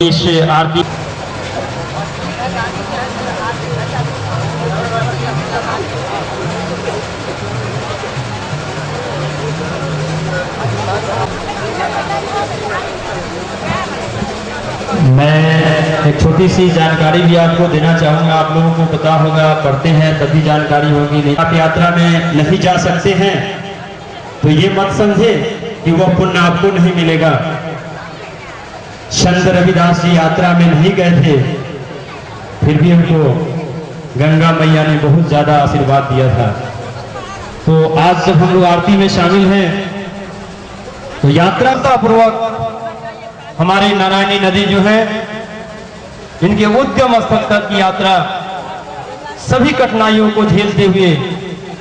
इस आरती मैं एक छोटी सी जानकारी भी आपको देना चाहूँगा। आप लोगों को पता होगा, पढ़ते हैं तभी जानकारी होगी। नहीं आप यात्रा में नहीं जा सकते हैं तो ये मत समझे कि वह पुण्य आपको नहीं मिलेगा। संत रविदास जी यात्रा में नहीं गए थे, फिर भी उनको गंगा मैया ने बहुत ज्यादा आशीर्वाद दिया था। तो आज जब हम लोग आरती में शामिल हैं तो यात्रा पूर्वक हमारी नारायणी नदी जो है, इनके उद्यम स्थल तक की यात्रा सभी कठिनाइयों को झेलते हुए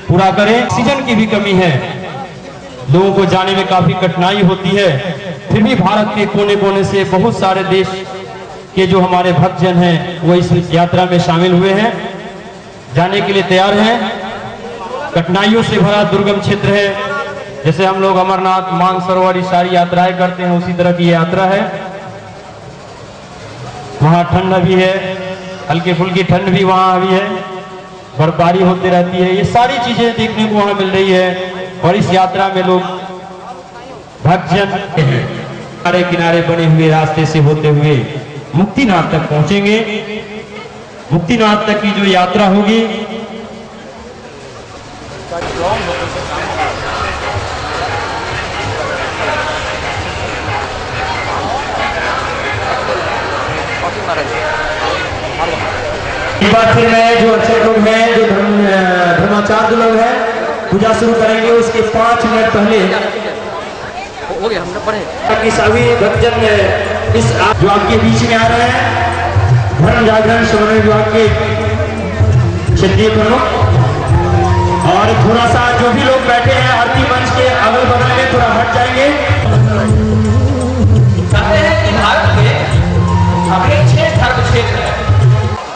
पूरा करें। ऑक्सीजन की भी कमी है, लोगों को जाने में काफी कठिनाई होती है, फिर भी भारत के कोने कोने से बहुत सारे देश के जो हमारे भक्तजन हैं वो इस यात्रा में शामिल हुए हैं, जाने के लिए तैयार हैं। कठिनाइयों से भरा दुर्गम क्षेत्र है, जैसे हम लोग अमरनाथ, मानसरोवर सारी यात्राएं करते हैं, उसी तरह की यात्रा है। वहाँ ठंड भी है, हल्की फुल्की ठंड भी वहाँ भी है, बर्फबारी होती रहती है। ये सारी चीजें देखने को वहाँ मिल रही है। और इस यात्रा में लोग भक्तजन किनारे किनारे बने हुए रास्ते से होते हुए मुक्तिनाथ तक पहुंचेंगे। मुक्तिनाथ तक की जो यात्रा होगी एक बार फिर मैं जो अच्छे लोग हैं, जो धर्माचार्य लोग हैं, पूजा शुरू करेंगे। उसके 5 मिनट पहले हो गया, हमने पढ़े ताकि सभी भक्तजन इस जो आपके बीच में आ रहे हैं, धर्म जागरण समन्वय विभाग के क्षेत्रीय प्रमुख, और थोड़ा सा जो भी लोग बैठे हैं आरती मंच के अगल बगल में थोड़ा हट जाएंगे। कहते हैं कि भारत के अपने 6 धर्म क्षेत्र है।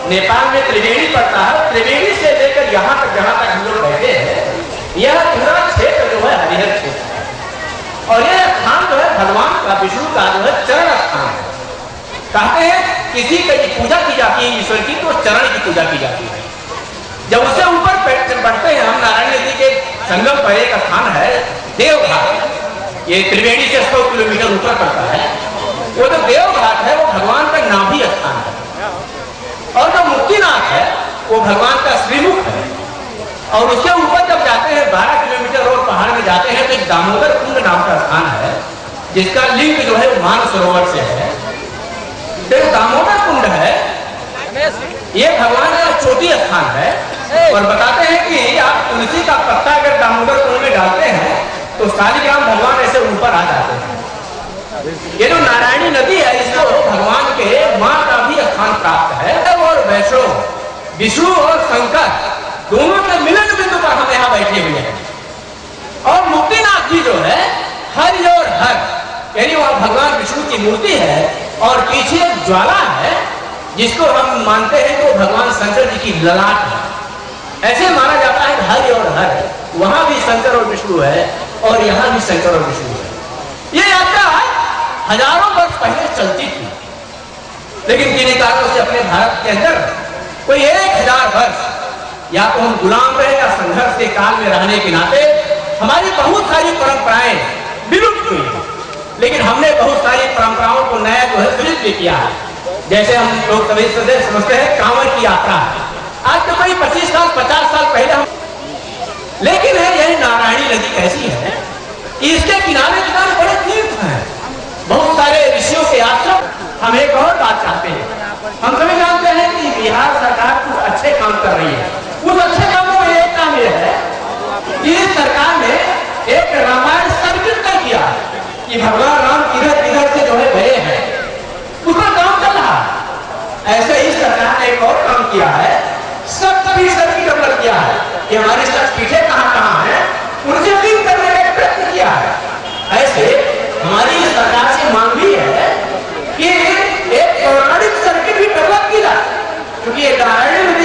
नेपाल में त्रिवेणी पड़ता है, त्रिवेणी से लेकर यहाँ तक जहाँ तक हम लोग बैठे हैं, यह पूरा क्षेत्र जो है हरिहर क्षेत्र है। और यह स्थान जो है भगवान का, विष्णु का जो है चरण स्थान है। कहते हैं किसी की पूजा की जाती है ईश्वर की तो चरण की पूजा की जाती है। जब उससे ऊपर बढ़ते हैं हम, नारायण नदी के संगम पर एक स्थान है देवघाट। ये त्रिवेणी से 100 किलोमीटर ऊपर पड़ता है। वो जो देवघाट है वो भगवान का नाभि स्थान है। और जो मुक्तिनाथ है वो भगवान का श्रीमुख है। और उसके ऊपर जब जाते हैं 12 किलोमीटर और पहाड़ में जाते हैं तो एक दामोदर कुंड नाम का स्थान है, जिसका लिंक जो है मानसरोवर से है। तो दामोदर कुंड है, ये भगवान का चोटी स्थान है। और बताते हैं कि आप तुलसी का पत्ता अगर दामोदर कुंड में डालते हैं तो सालिग्राम भगवान ऐसे ऊपर आ जाते हैं। ये जो नारायणी नदी है, इसको भगवान के मां का भी स्थान प्राप्त है। और वैष्णो, विष्णु और शंकर दोनों के मिलन बिंदु पर हम यहाँ बैठे हुए हैं। और मुक्तिनाथ जी जो है हरि और हर, यानी वह भगवान विष्णु की मूर्ति है और पीछे एक ज्वाला है जिसको हम मानते हैं तो भगवान शंकर जी की ललाट है। ऐसे माना जाता है हरि और हर, वहां भी शंकर और विष्णु है और यहाँ भी शंकर और विष्णु है। ये यात्रा हजारों वर्ष पहले चलती थी, लेकिन किन्हीं कारणों से अपने भारत के अंदर कोई 1000 वर्ष या तो हम गुलाम रहे या संघर्ष के काल में रहने के नाते हमारी बहुत सारी परंपराएं विलुप्त हुई। लेकिन हमने बहुत सारी परंपराओं को नया जो है सृजित भी किया है। जैसे हम लोग सभी समझते हैं कांवड़ की यात्रा, आज तो कई 25 साल 50 साल पहले हम, लेकिन है यही नारायणी नदी कैसी है, इसके किनारे किनारे बड़े तीर्थ हैं, बहुत सारे ऋषियों के आश्रम। हम एक और बात चाहते हैं, हम सभी जानते हैं कि बिहार सरकार कुछ अच्छे काम कर रही है। उस अच्छे कामों में एक काम यह है कि इस सरकार ने एक रामायण सर्किट तय किया कि भगवान राम किधर किधर से जो है गए हैं, उसका काम चल रहा है। ऐसे ही सरकार ने एक और काम किया है, शक्ति सर्किट डेवलप किया है कि हमारी शक्तिपीठें कहाँ कहाँ हैं, उनसे लिंक करने का प्रयत्न किया है। ऐसे हमारी सरकार से मांग भी है कि एक पौराणिक सर्किट भी डेवलप की जाए, क्योंकि नारायण